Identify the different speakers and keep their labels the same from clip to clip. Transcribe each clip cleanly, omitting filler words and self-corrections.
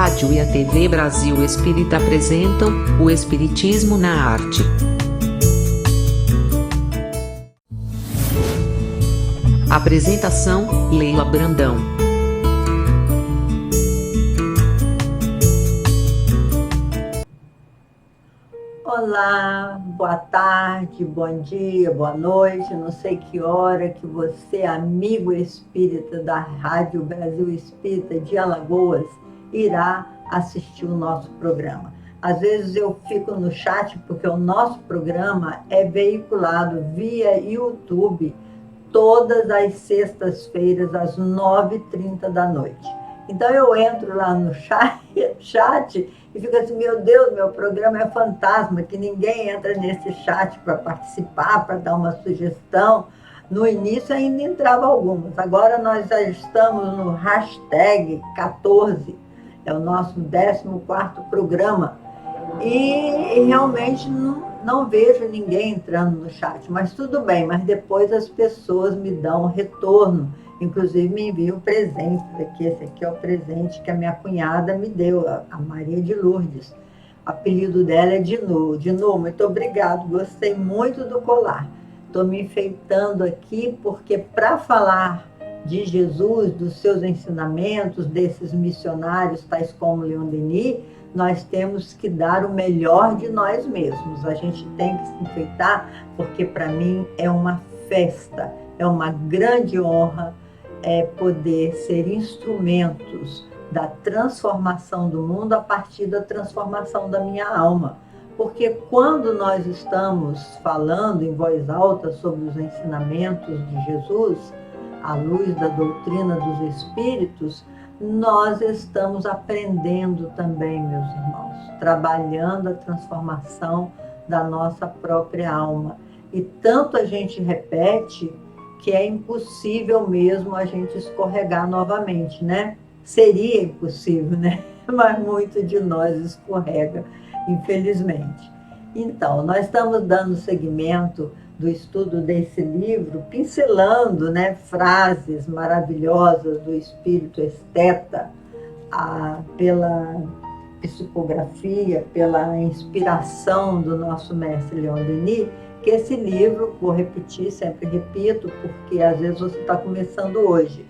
Speaker 1: rádio e a TV Brasil Espírita apresentam o Espiritismo na Arte. Apresentação: Leila Brandão.
Speaker 2: Olá, boa tarde, bom dia, boa noite, não sei que hora que você, amigo espírita da Rádio Brasil Espírita de Alagoas, irá assistir o nosso programa. Às vezes eu fico no chat porque o nosso programa é veiculado via YouTube todas as sextas-feiras às 9h30 da noite. Então eu entro lá no chat e fico assim, meu Deus, meu programa é fantasma, que ninguém entra nesse chat para participar, para dar uma sugestão. No início ainda entrava algumas, agora nós já estamos no hashtag 14, é o nosso 14º programa, e realmente não vejo ninguém entrando no chat, mas tudo bem, mas depois as pessoas me dão retorno, inclusive me enviam presentes aqui. Esse aqui é o presente que a minha cunhada me deu, a Maria de Lourdes. O apelido dela é Dinu. Dinu, muito obrigado, gostei muito do colar. Estou me enfeitando aqui porque para falar de Jesus, dos seus ensinamentos, desses missionários, tais como Leon Denis, nós temos que dar o melhor de nós mesmos. A gente tem que se enfeitar porque para mim é uma festa, é uma grande honra poder ser instrumentos da transformação do mundo a partir da transformação da minha alma. Porque quando nós estamos falando em voz alta sobre os ensinamentos de Jesus, à luz da doutrina dos Espíritos, nós estamos aprendendo também, meus irmãos, trabalhando a transformação da nossa própria alma. E tanto a gente repete que é impossível mesmo a gente escorregar novamente, né? Seria impossível, né? Mas muito de nós escorrega, infelizmente. Então, nós estamos dando seguimento do estudo desse livro, pincelando, né, frases maravilhosas do espírito esteta, pela psicografia, pela inspiração do nosso mestre Leon Denis, que esse livro, vou repetir, sempre repito, porque às vezes você está começando hoje.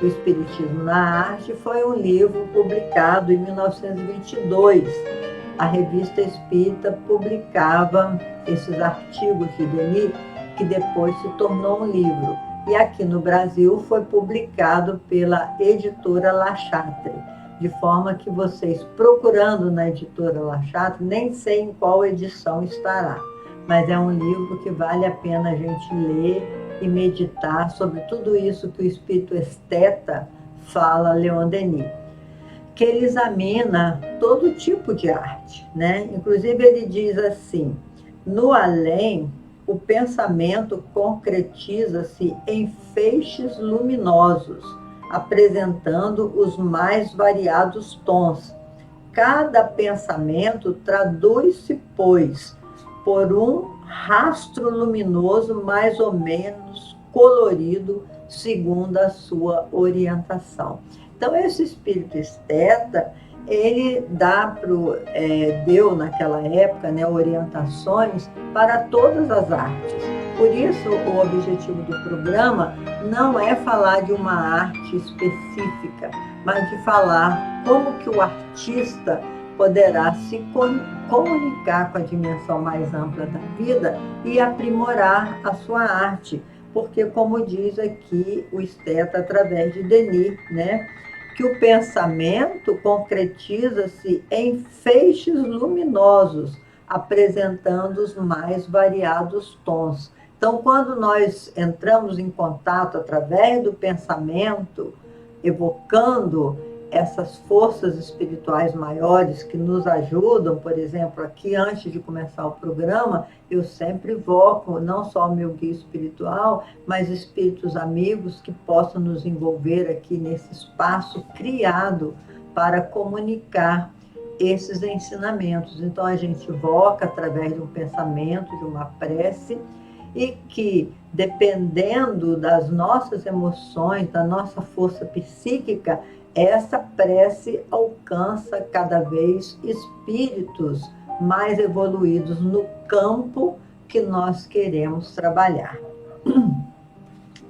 Speaker 2: O Espiritismo na Arte foi um livro publicado em 1922. A Revista Espírita publicava esses artigos de Denis, que depois se tornou um livro. E aqui no Brasil foi publicado pela editora La Chatre, de forma que vocês, procurando na editora La Chatre, nem sei em qual edição estará, mas é um livro que vale a pena a gente ler e meditar sobre tudo isso que o espírito esteta fala, Leon Denis, que ele examina todo tipo de arte, né? Inclusive ele diz assim: no além, o pensamento concretiza-se em feixes luminosos, apresentando os mais variados tons. Cada pensamento traduz-se, pois, por um rastro luminoso mais ou menos colorido, segundo a sua orientação. Então, esse espírito esteta, ele deu naquela época, né, orientações para todas as artes. Por isso, o objetivo do programa não é falar de uma arte específica, mas de falar como que o artista poderá se comunicar com a dimensão mais ampla da vida e aprimorar a sua arte. Porque, como diz aqui o esteta através de Denis, né, que o pensamento concretiza-se em feixes luminosos, apresentando os mais variados tons. Então, quando nós entramos em contato através do pensamento, evocando essas forças espirituais maiores que nos ajudam, por exemplo, aqui antes de começar o programa, eu sempre invoco não só o meu guia espiritual, mas espíritos amigos que possam nos envolver aqui nesse espaço criado para comunicar esses ensinamentos. Então a gente invoca através de um pensamento, de uma prece, e que, dependendo das nossas emoções, da nossa força psíquica, essa prece alcança cada vez espíritos mais evoluídos no campo que nós queremos trabalhar.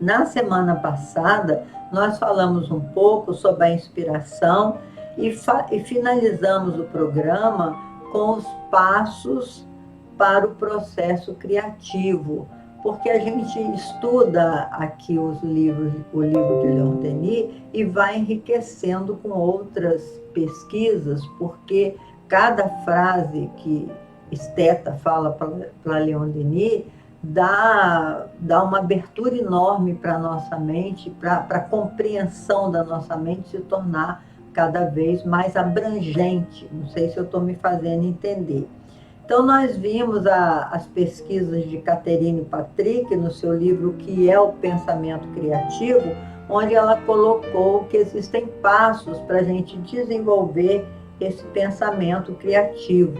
Speaker 2: Na semana passada, nós falamos um pouco sobre a inspiração e finalizamos o programa com os passos para o processo criativo, porque a gente estuda aqui o livro de Leon Denis e vai enriquecendo com outras pesquisas, porque cada frase que Esteta fala para Leon Denis dá uma abertura enorme para a nossa mente, para a compreensão da nossa mente se tornar cada vez mais abrangente. Não sei se eu estou me fazendo entender. Então, nós vimos as pesquisas de Catherine Patrick no seu livro O que é o Pensamento Criativo, onde ela colocou que existem passos para a gente desenvolver esse pensamento criativo.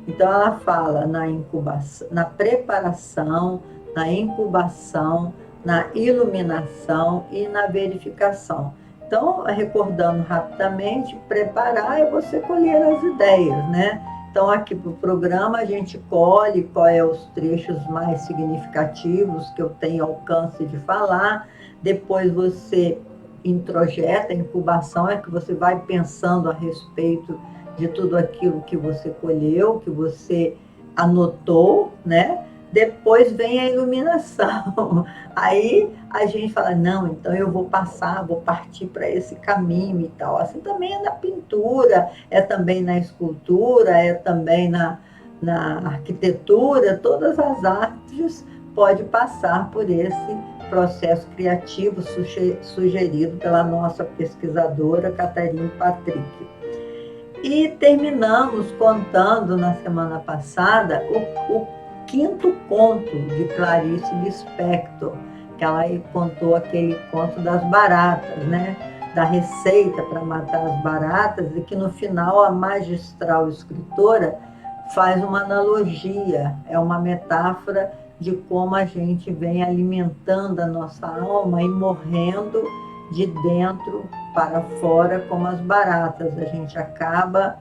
Speaker 2: Então, ela fala na incubação, na preparação, na incubação, na iluminação e na verificação. Então, recordando rapidamente, preparar é você colher as ideias, né? Então, aqui para o programa, a gente colhe quais são os trechos mais significativos que eu tenho alcance de falar. Depois você introjeta, a incubação é que você vai pensando a respeito de tudo aquilo que você colheu, que você anotou, né? Depois vem a iluminação. Aí a gente fala, não, então eu vou partir para esse caminho e tal. Assim também é na pintura, é também na escultura, é também na arquitetura, todas as artes pode passar por esse processo criativo sugerido pela nossa pesquisadora Catherine Patrick. E terminamos contando na semana passada o quinto conto de Clarice Lispector, que ela contou aquele conto das baratas, né? Da receita para matar as baratas, e que no final a magistral escritora faz uma analogia, é uma metáfora de como a gente vem alimentando a nossa alma e morrendo de dentro para fora como as baratas. A gente acaba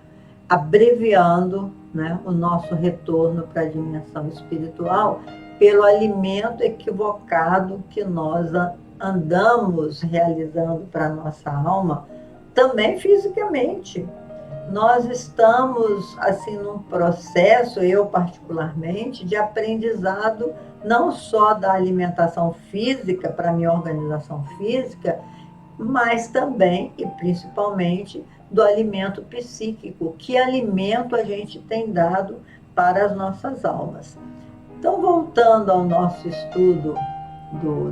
Speaker 2: abreviando, né, o nosso retorno para a dimensão espiritual pelo alimento equivocado que nós andamos realizando para a nossa alma, também fisicamente. Nós estamos, assim, num processo, eu particularmente, de aprendizado não só da alimentação física, para a minha organização física, mas também e principalmente do alimento psíquico. Que alimento a gente tem dado para as nossas almas? Então, voltando ao nosso estudo,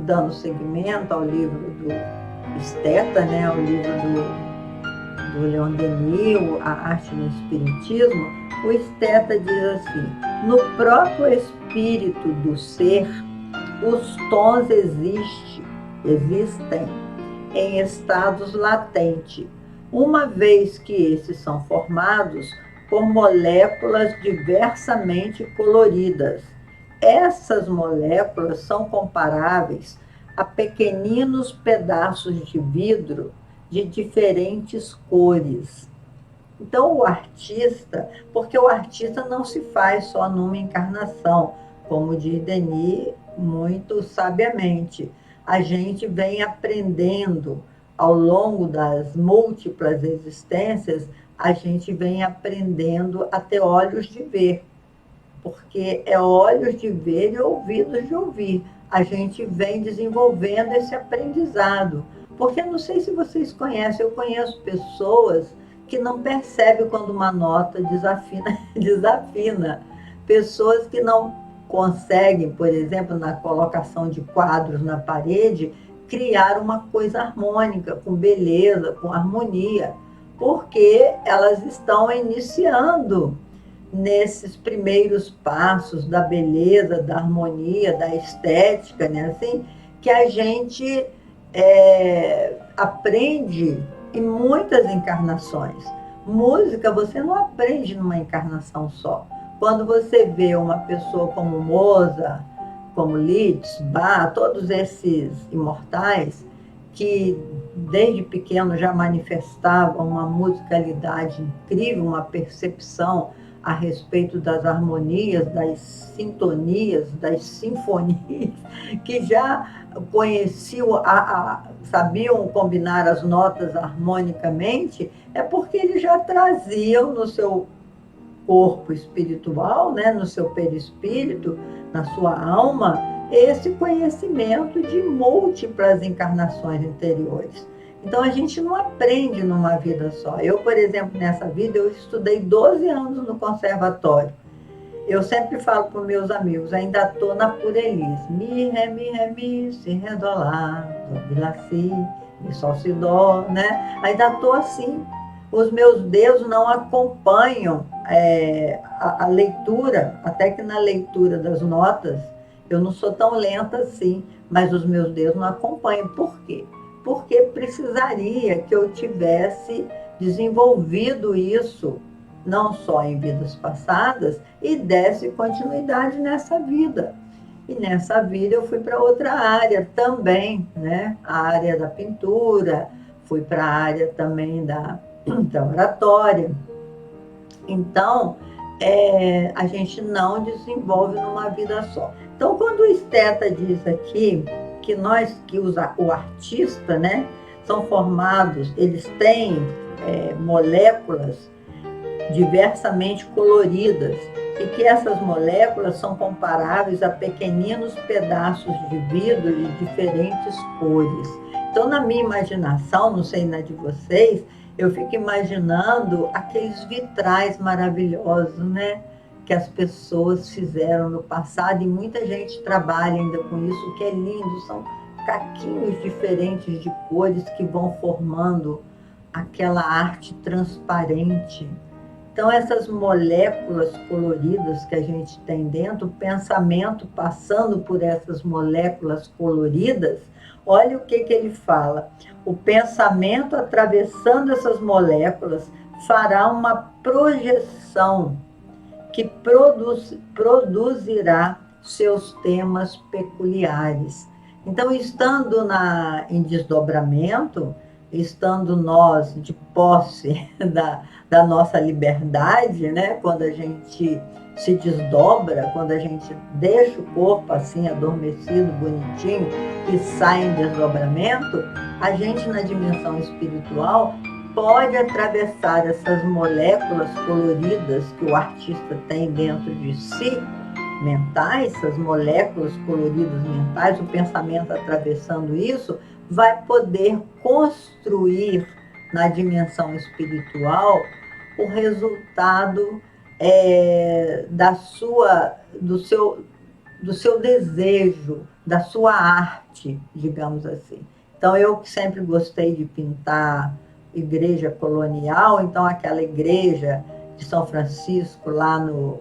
Speaker 2: dando seguimento ao livro do Esteta, né, ao livro do Leon Denis, A Arte no Espiritismo, o Esteta diz assim: no próprio espírito do ser, os tons existem em estados latentes, uma vez que esses são formados por moléculas diversamente coloridas. Essas moléculas são comparáveis a pequeninos pedaços de vidro de diferentes cores. Então, o artista, porque o artista não se faz só numa encarnação, como diz Denis muito sabiamente, a gente vem aprendendo ao longo das múltiplas existências, a gente vem aprendendo a ter olhos de ver, porque é olhos de ver e ouvidos de ouvir. A gente vem desenvolvendo esse aprendizado, porque não sei se vocês conhecem, eu conheço pessoas que não percebem quando uma nota desafina, pessoas que não conseguem, por exemplo, na colocação de quadros na parede, criar uma coisa harmônica, com beleza, com harmonia, porque elas estão iniciando nesses primeiros passos da beleza, da harmonia, da estética, né? Assim, que a gente aprende em muitas encarnações. Música você não aprende numa encarnação só. Quando você vê uma pessoa como Mozart, como Liszt, Bach, todos esses imortais que desde pequeno já manifestava uma musicalidade incrível, uma percepção a respeito das harmonias, das sintonias, das sinfonias, que já conheciam, sabiam combinar as notas harmonicamente, é porque eles já traziam no seu corpo espiritual, né, no seu perispírito, na sua alma, esse conhecimento de múltiplas encarnações anteriores. Então, a gente não aprende numa vida só. Eu, por exemplo, nessa vida, eu estudei 12 anos no conservatório. Eu sempre falo para os meus amigos, ainda estou na purelice. Mi, ré, mi, si, ré, dó, lá, dó, lá, si, mi, sol, si, dó, né? Ainda estou assim. Os meus dedos não acompanham a leitura, até que na leitura das notas, eu não sou tão lenta assim, mas os meus dedos não acompanham. Por quê? Porque precisaria que eu tivesse desenvolvido isso, não só em vidas passadas, e desse continuidade nessa vida. E nessa vida eu fui para outra área também, né? A área da pintura, fui para a área também da oratória. Então, a gente não desenvolve numa vida só. Então, quando o esteta diz aqui que o artista, né, são formados, eles têm moléculas diversamente coloridas e que essas moléculas são comparáveis a pequeninos pedaços de vidro de diferentes cores. Então, na minha imaginação, não sei na de vocês, eu fico imaginando aqueles vitrais maravilhosos, né? Que as pessoas fizeram no passado, e muita gente trabalha ainda com isso, que é lindo, são caquinhos diferentes de cores que vão formando aquela arte transparente. Então, essas moléculas coloridas que a gente tem dentro, o pensamento passando por essas moléculas coloridas, olha o que ele fala. O pensamento atravessando essas moléculas fará uma projeção que produzirá seus temas peculiares. Então, estando em desdobramento, estando nós de posse da nossa liberdade, né? Quando a gente se desdobra, quando a gente deixa o corpo assim adormecido, bonitinho, e sai em desdobramento, a gente na dimensão espiritual pode atravessar essas moléculas coloridas que o artista tem dentro de si, mentais, essas moléculas coloridas mentais, o pensamento atravessando isso, vai poder construir na dimensão espiritual o resultado do seu desejo, da sua arte, digamos assim. Então, eu que sempre gostei de pintar igreja colonial, então aquela igreja de São Francisco lá no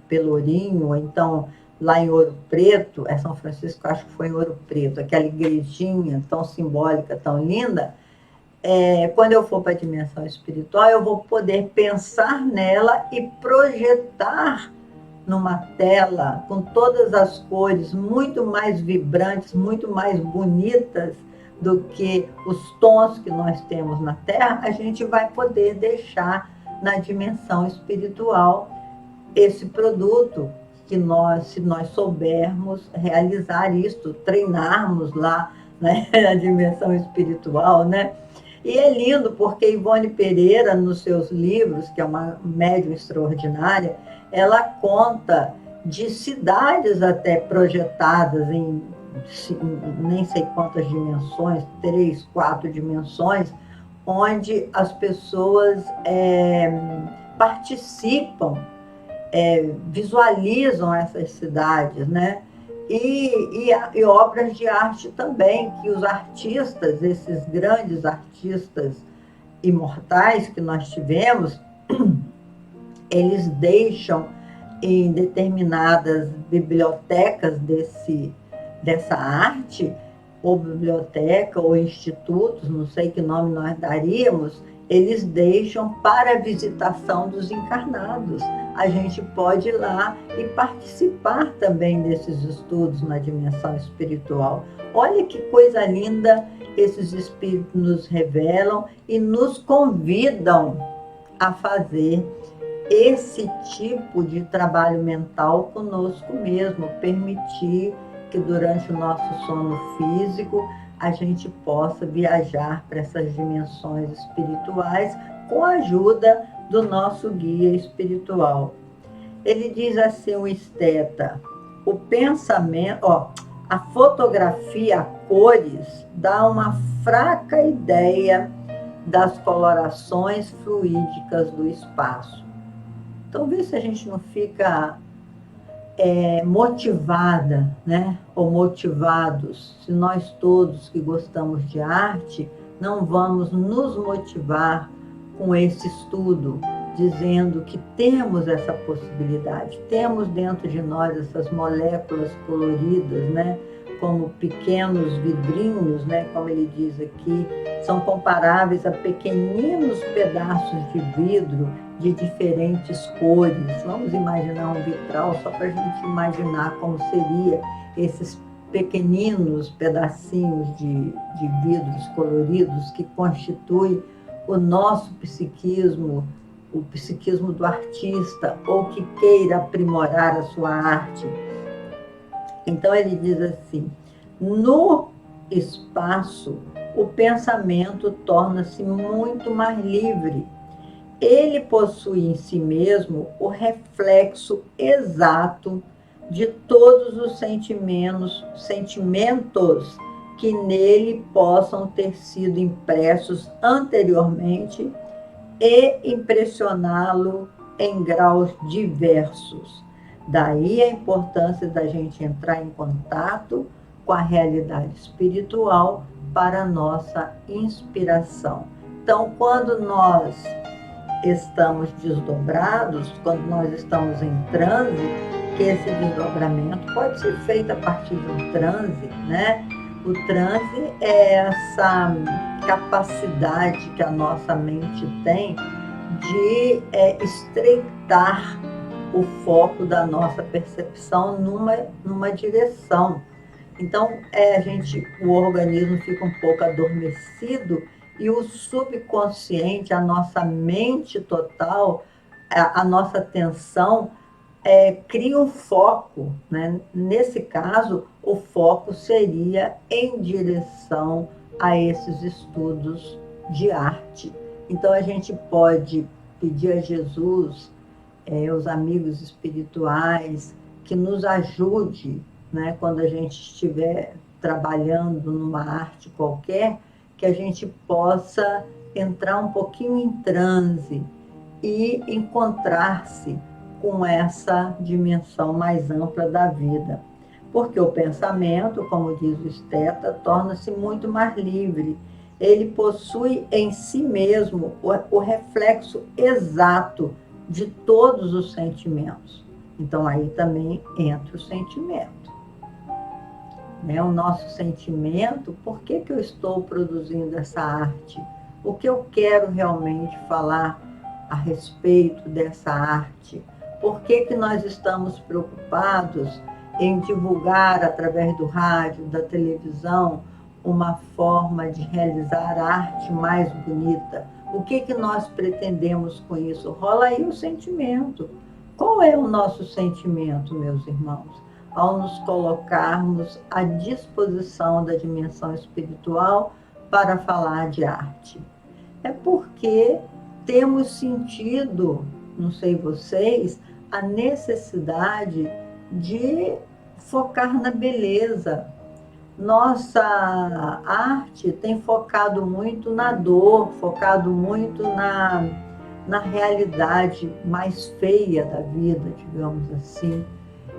Speaker 2: Pelourinho, então lá em Ouro Preto, São Francisco, acho que foi em Ouro Preto, aquela igrejinha tão simbólica, tão linda, quando eu for para a dimensão espiritual, eu vou poder pensar nela e projetar numa tela com todas as cores muito mais vibrantes, muito mais bonitas do que os tons que nós temos na Terra, a gente vai poder deixar na dimensão espiritual esse produto que se nós soubermos realizar isto, treinarmos lá, né, na dimensão espiritual, né? E é lindo porque Ivone Pereira, nos seus livros, que é uma médium extraordinária, ela conta de cidades até projetadas em nem sei quantas dimensões, 3, 4 dimensões, onde as pessoas participam, visualizam essas cidades, né? E obras de arte também, que os artistas, esses grandes artistas imortais que nós tivemos, eles deixam em determinadas bibliotecas dessa arte ou biblioteca, ou institutos, não sei que nome nós daríamos, eles deixam para a visitação dos encarnados. A gente pode ir lá e participar também desses estudos na dimensão espiritual. Olha que coisa linda esses espíritos nos revelam e nos convidam a fazer esse tipo de trabalho mental conosco mesmo, permitir que durante o nosso sono físico a gente possa viajar para essas dimensões espirituais com a ajuda do nosso guia espiritual. Ele diz assim, o esteta, o pensamento, a fotografia a cores dá uma fraca ideia das colorações fluídicas do espaço. Então, vê se a gente não fica motivada, né? Ou motivados, se nós todos que gostamos de arte, não vamos nos motivar com esse estudo, dizendo que temos essa possibilidade, temos dentro de nós essas moléculas coloridas, né? Como pequenos vidrinhos, né? Como ele diz aqui, são comparáveis a pequeninos pedaços de vidro de diferentes cores. Vamos imaginar um vitral, só para a gente imaginar como seria esses pequeninos pedacinhos de vidros coloridos que constituem o nosso psiquismo, o psiquismo do artista, ou que queira aprimorar a sua arte. Então ele diz assim, no espaço, o pensamento torna-se muito mais livre. Ele possui em si mesmo o reflexo exato de todos os sentimentos que nele possam ter sido impressos anteriormente e impressioná-lo em graus diversos. Daí a importância da gente entrar em contato com a realidade espiritual para a nossa inspiração. Então, quando nós estamos desdobrados, quando nós estamos em transe, que esse desdobramento pode ser feito a partir de um transe, né? O transe é essa capacidade que a nossa mente tem de estreitar o foco da nossa percepção numa direção. Então, o organismo fica um pouco adormecido e o subconsciente, a nossa mente total, a nossa atenção, cria um foco, né? Nesse caso, o foco seria em direção a esses estudos de arte. Então, a gente pode pedir a Jesus, os amigos espirituais, que nos ajude, né, quando a gente estiver trabalhando numa arte qualquer, que a gente possa entrar um pouquinho em transe e encontrar-se com essa dimensão mais ampla da vida. Porque o pensamento, como diz o esteta, torna-se muito mais livre. Ele possui em si mesmo o reflexo exato de todos os sentimentos. Então, aí também entra o sentimento. O nosso sentimento, por que eu estou produzindo essa arte? O que eu quero realmente falar a respeito dessa arte? Por que nós estamos preocupados em divulgar através do rádio, da televisão, uma forma de realizar arte mais bonita? O que nós pretendemos com isso? Rola aí o sentimento. Qual é o nosso sentimento, meus irmãos? Ao nos colocarmos à disposição da dimensão espiritual para falar de arte. É porque temos sentido, não sei vocês, a necessidade de focar na beleza. Nossa arte tem focado muito na dor, focado muito na realidade mais feia da vida, digamos assim.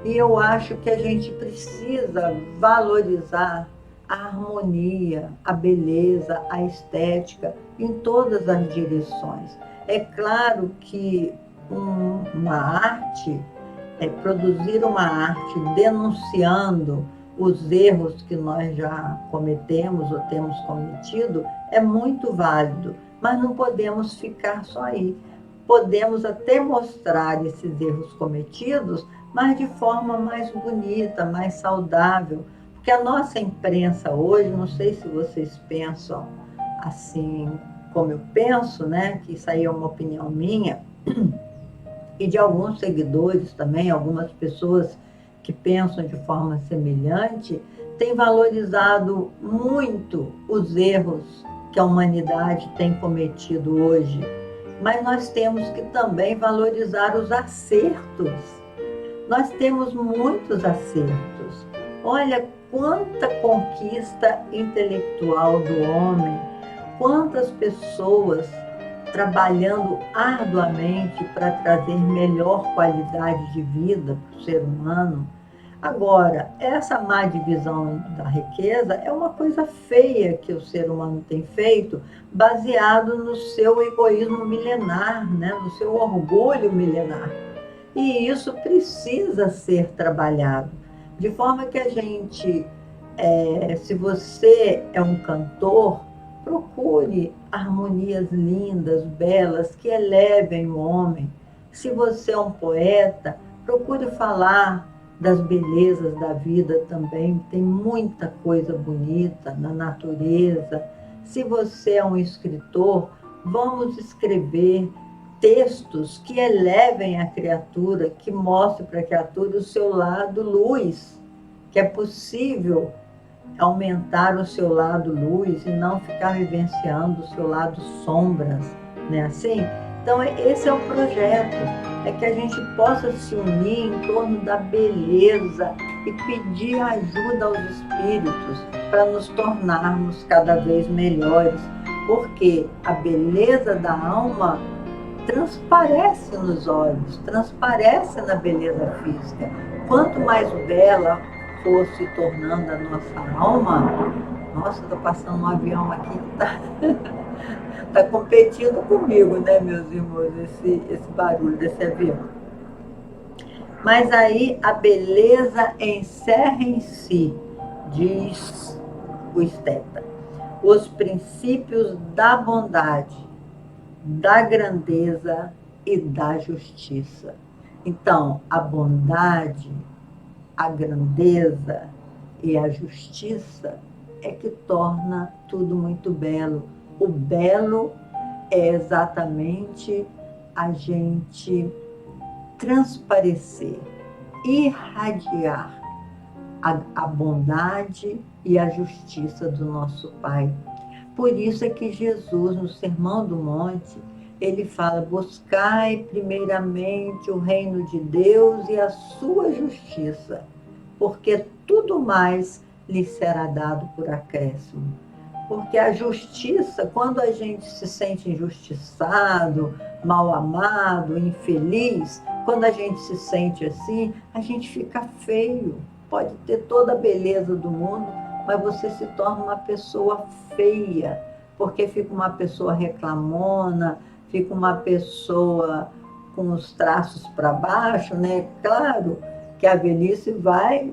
Speaker 2: E eu acho que a gente precisa valorizar a harmonia, a beleza, a estética em todas as direções. É claro que uma arte, produzir uma arte denunciando os erros que nós já cometemos ou temos cometido é muito válido, mas não podemos ficar só aí. Podemos até mostrar esses erros cometidos, mas de forma mais bonita, mais saudável. Porque a nossa imprensa hoje, não sei se vocês pensam assim como eu penso, né? Que isso aí é uma opinião minha, e de alguns seguidores também, algumas pessoas que pensam de forma semelhante, têm valorizado muito os erros que a humanidade tem cometido hoje. Mas nós temos que também valorizar os acertos. Nós temos muitos acertos. Olha quanta conquista intelectual do homem, quantas pessoas trabalhando arduamente para trazer melhor qualidade de vida para o ser humano. Agora, essa má divisão da riqueza é uma coisa feia que o ser humano tem feito, baseado no seu egoísmo milenar, né? No seu orgulho milenar. E isso precisa ser trabalhado, de forma que a gente, se você é um cantor, procure harmonias lindas, belas, que elevem o homem. Se você é um poeta, procure falar das belezas da vida também. Tem muita coisa bonita na natureza. Se você é um escritor, vamos escrever textos que elevem a criatura, que mostrem para a criatura o seu lado luz, que é possível aumentar o seu lado luz e não ficar vivenciando o seu lado sombras, né? Assim, então esse é o projeto, é que a gente possa se unir em torno da beleza e pedir ajuda aos espíritos para nos tornarmos cada vez melhores, porque a beleza da alma transparece nos olhos, transparece na beleza física. Quanto mais bela for se tornando a nossa alma, nossa, estou passando um avião aqui que tá competindo comigo, né, meus irmãos, esse barulho desse avião. Mas aí a beleza encerra em si, diz o esteta, os princípios da bondade, da grandeza e da justiça. Então, a bondade, a grandeza e a justiça é que torna tudo muito belo. O belo é exatamente a gente transparecer, irradiar a bondade e a justiça do nosso Pai. Por isso é que Jesus, no Sermão do Monte, ele fala: buscai primeiramente o reino de Deus e a sua justiça, porque tudo mais lhe será dado por acréscimo. Porque a justiça, quando a gente se sente injustiçado, mal amado, infeliz, quando a gente se sente assim, a gente fica feio. Pode ter toda a beleza do mundo, mas você se torna uma pessoa feia, porque fica uma pessoa reclamona, fica uma pessoa com os traços para baixo, né? Claro que a velhice vai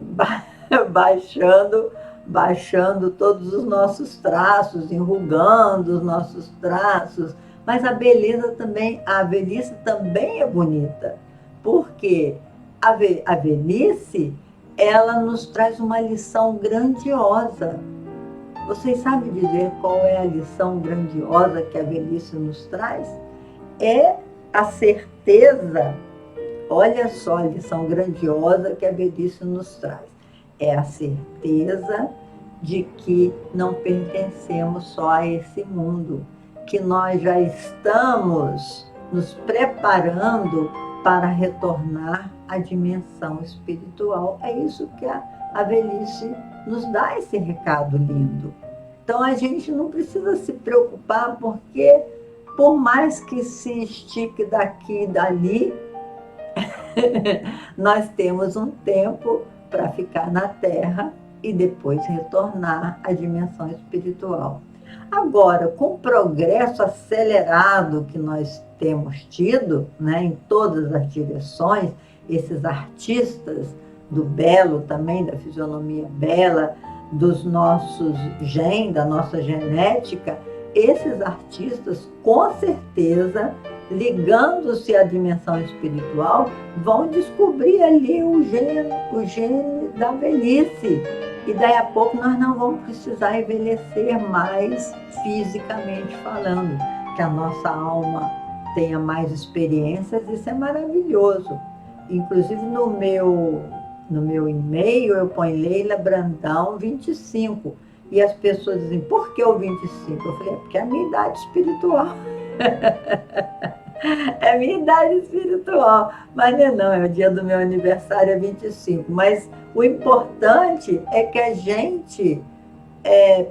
Speaker 2: baixando todos os nossos traços, enrugando os nossos traços, mas a beleza também, a velhice também é bonita, porque a velhice, ela nos traz uma lição grandiosa. Vocês sabem dizer qual é a lição grandiosa que a velhice nos traz? É a certeza, olha só a lição grandiosa que a velhice nos traz. É a certeza de que não pertencemos só a esse mundo, que nós já estamos nos preparando para retornar à dimensão espiritual. É isso que a velhice nos dá, esse recado lindo. Então a gente não precisa se preocupar, porque por mais que se estique daqui e dali, nós temos um tempo para ficar na Terra e depois retornar à dimensão espiritual. Agora, com o progresso acelerado que nós temos tido, né, em todas as direções, esses artistas do belo também, da fisionomia bela, dos nossos genes, da nossa genética, esses artistas, com certeza, ligando-se à dimensão espiritual, vão descobrir ali o gene da velhice. E daí a pouco nós não vamos precisar envelhecer mais fisicamente falando, que a nossa alma tenha mais experiências, isso é maravilhoso. Inclusive no meu e-mail eu ponho Leila Brandão 25. E as pessoas dizem, por que o 25? Eu falei, é porque é a minha idade espiritual. É a minha idade espiritual. Mas não, é o dia do meu aniversário, é 25. Mas o importante é que a gente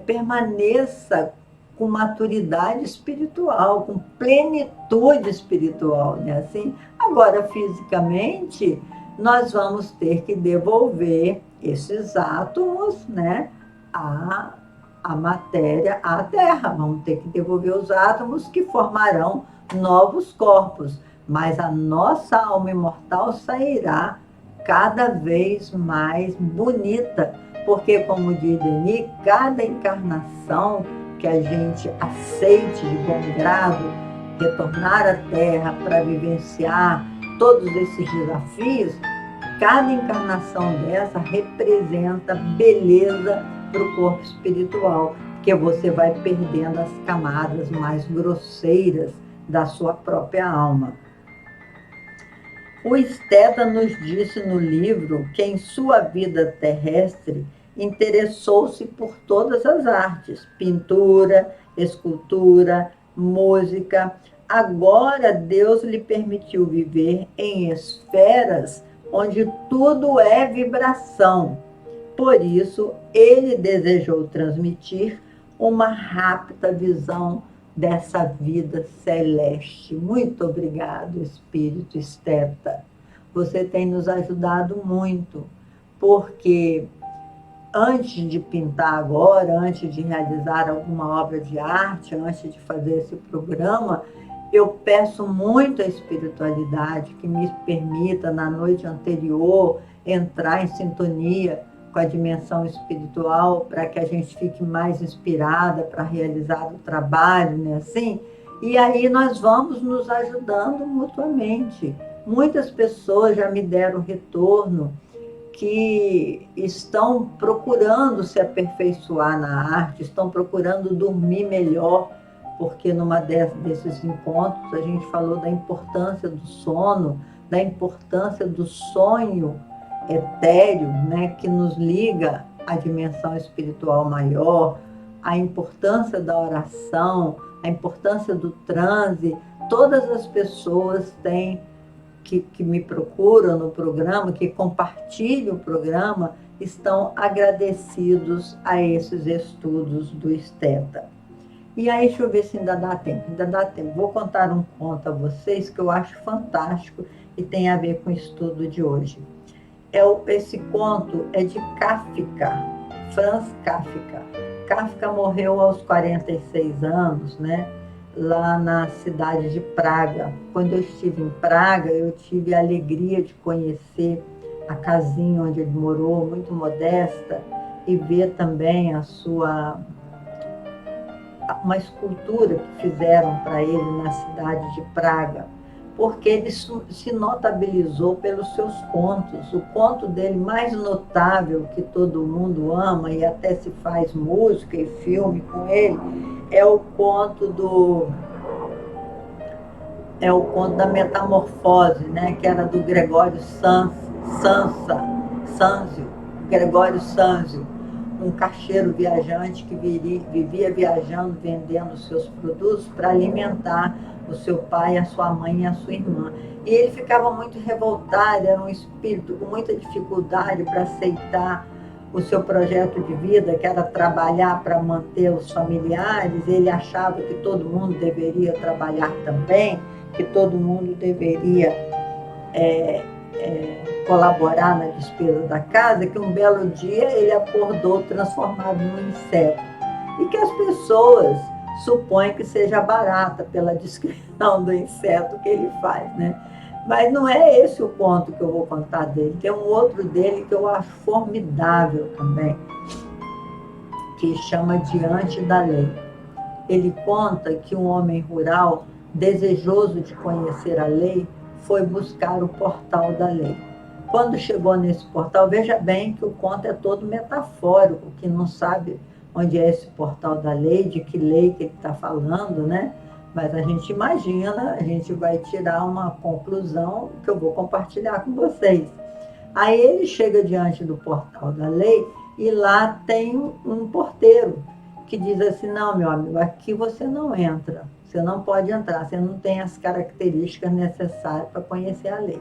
Speaker 2: permaneça com maturidade espiritual, com plenitude espiritual, né? Assim, agora, fisicamente, nós vamos ter que devolver esses átomos, né, à matéria, à Terra. Vamos ter que devolver os átomos que formarão novos corpos, mas a nossa alma imortal sairá cada vez mais bonita, porque, como diz Denis, cada encarnação que a gente aceite de bom grado retornar à Terra para vivenciar todos esses desafios, cada encarnação dessa representa beleza para o corpo espiritual, porque você vai perdendo as camadas mais grosseiras da sua própria alma. O esteta nos disse no livro que em sua vida terrestre interessou-se por todas as artes, pintura, escultura, música. Agora Deus lhe permitiu viver em esferas onde tudo é vibração. Por isso, ele desejou transmitir uma rápida visão dessa vida celeste. Muito obrigado, Espírito Esteta. Você tem nos ajudado muito, porque antes de pintar agora, antes de realizar alguma obra de arte, antes de fazer esse programa, eu peço muito à espiritualidade que me permita, na noite anterior, entrar em sintonia com a dimensão espiritual, para que a gente fique mais inspirada para realizar o trabalho, né? Assim, e aí nós vamos nos ajudando mutuamente. Muitas pessoas já me deram retorno que estão procurando se aperfeiçoar na arte, estão procurando dormir melhor, porque numa desses encontros a gente falou da importância do sono, da importância do sonho etéreo, né, que nos liga à dimensão espiritual maior, a importância da oração, a importância do transe. Todas as pessoas têm que me procuram no programa, que compartilham o programa, estão agradecidos a esses estudos do esteta. E aí, deixa eu ver se ainda dá tempo. Ainda dá tempo. Vou contar um conto a vocês que eu acho fantástico e tem a ver com o estudo de hoje. Esse conto é de Kafka, Franz Kafka. Kafka morreu aos 46 anos, né? Lá na cidade de Praga. Quando eu estive em Praga, eu tive a alegria de conhecer a casinha onde ele morou, muito modesta, e ver também uma escultura que fizeram para ele na cidade de Praga, porque ele se notabilizou pelos seus contos. O conto dele mais notável, que todo mundo ama e até se faz música e filme com ele, é o conto da Metamorfose, né? Que era do Gregório Gregório Sanzio, um caixeiro viajante que vivia viajando, vendendo seus produtos para alimentar o seu pai, a sua mãe e a sua irmã. E ele ficava muito revoltado, era um espírito com muita dificuldade para aceitar o seu projeto de vida, que era trabalhar para manter os familiares. Ele achava que todo mundo deveria trabalhar também, que todo mundo deveria colaborar na despesa da casa, que um belo dia ele acordou transformado num inseto. E que as pessoas supõem que seja barata pela descrição do inseto que ele faz, né? Mas não é esse o conto que eu vou contar dele. Tem um outro dele que eu acho formidável também, que chama Diante da Lei. Ele conta que um homem rural, desejoso de conhecer a lei, foi buscar o portal da lei. Quando chegou nesse portal, veja bem que o conto é todo metafórico, que não sabe onde é esse portal da lei, de que lei que ele está falando, né? Mas a gente imagina, a gente vai tirar uma conclusão que eu vou compartilhar com vocês. Aí ele chega diante do portal da lei e lá tem um porteiro que diz assim: não, meu amigo, aqui você não entra, você não pode entrar, você não tem as características necessárias para conhecer a lei.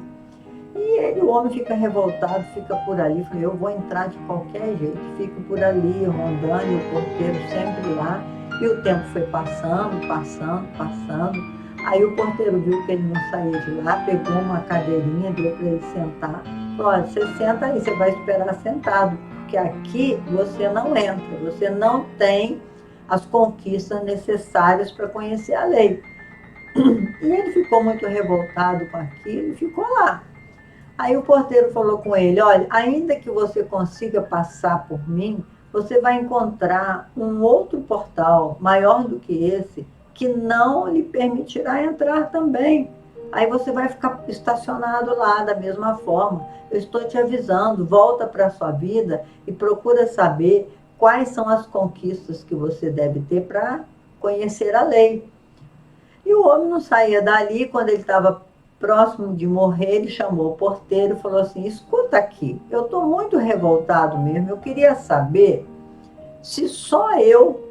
Speaker 2: E ele, o homem fica revoltado, fica por ali, fala: eu vou entrar de qualquer jeito, fico por ali, rondando, e o porteiro sempre lá. E o tempo foi passando, passando, passando. Aí o porteiro viu que ele não saía de lá, pegou uma cadeirinha, deu para ele sentar. Falou: olha, você senta aí, você vai esperar sentado, porque aqui você não entra, você não tem as conquistas necessárias para conhecer a lei. E ele ficou muito revoltado com aquilo e ficou lá. Aí o porteiro falou com ele: olha, ainda que você consiga passar por mim, você vai encontrar um outro portal maior do que esse, que não lhe permitirá entrar também. Aí você vai ficar estacionado lá da mesma forma. Eu estou te avisando, volta para a sua vida e procura saber quais são as conquistas que você deve ter para conhecer a lei. E o homem não saía dali. Quando ele estava próximo de morrer, ele chamou o porteiro e falou assim: escuta aqui, eu estou muito revoltado mesmo, eu queria saber se só eu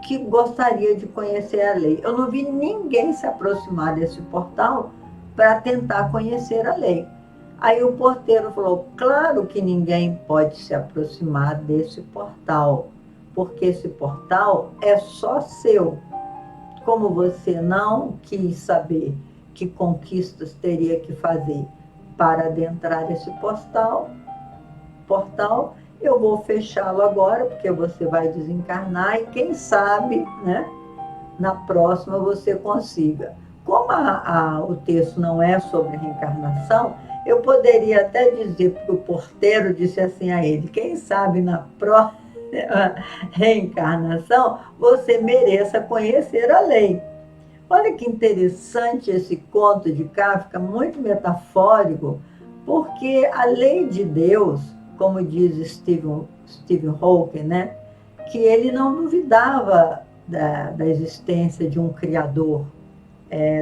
Speaker 2: que gostaria de conhecer a lei. Eu não vi ninguém se aproximar desse portal para tentar conhecer a lei. Aí o porteiro falou: claro que ninguém pode se aproximar desse portal, porque esse portal é só seu. Como você não quis saber que conquistas teria que fazer para adentrar esse portal, eu vou fechá-lo agora, porque você vai desencarnar e quem sabe, né, na próxima você consiga. Como o texto não é sobre reencarnação, eu poderia até dizer, porque o porteiro disse assim a ele: quem sabe na próxima reencarnação você mereça conhecer a lei. Olha que interessante esse conto de Kafka, muito metafórico, porque a lei de Deus, como diz Stephen Hawking, né, que ele não duvidava da existência de um Criador,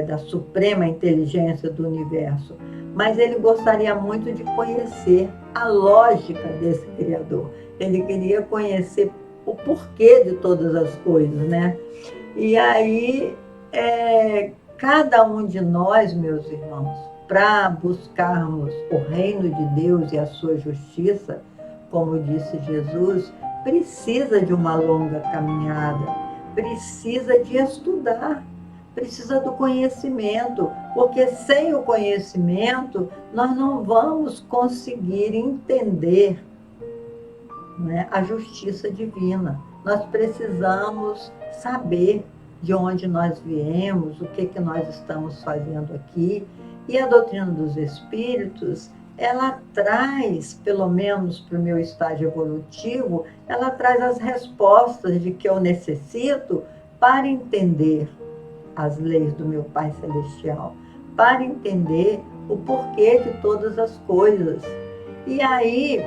Speaker 2: da suprema inteligência do universo, mas ele gostaria muito de conhecer a lógica desse Criador. Ele queria conhecer o porquê de todas as coisas, né? E aí, cada um de nós, meus irmãos, para buscarmos o reino de Deus e a sua justiça, como disse Jesus, precisa de uma longa caminhada, precisa de estudar, precisa do conhecimento, porque sem o conhecimento nós não vamos conseguir entender, né, a justiça divina. Nós precisamos saber de onde nós viemos, o que nós estamos fazendo aqui. E a doutrina dos espíritos, ela traz, pelo menos para o meu estágio evolutivo, ela traz as respostas de que eu necessito para entender as leis do meu Pai Celestial, para entender o porquê de todas as coisas. E aí,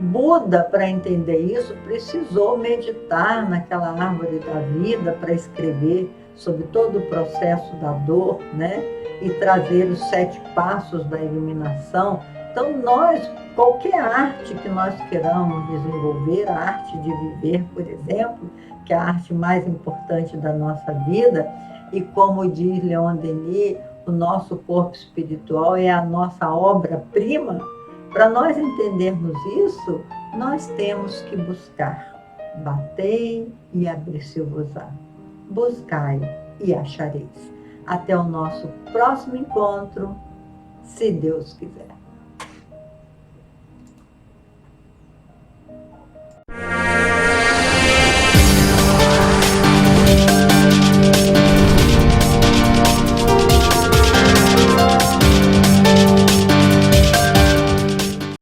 Speaker 2: Buda, para entender isso, precisou meditar naquela árvore da vida para escrever sobre todo o processo da dor, né? E trazer os 7 passos da iluminação. Então, qualquer arte que nós queiramos desenvolver, a arte de viver, por exemplo, que é a arte mais importante da nossa vida, e como diz Leon Denis, o nosso corpo espiritual é a nossa obra-prima. Para nós entendermos isso, nós temos que buscar. Batei e abrir-se-vos-á. Buscai e achareis. Até o nosso próximo encontro, se Deus quiser.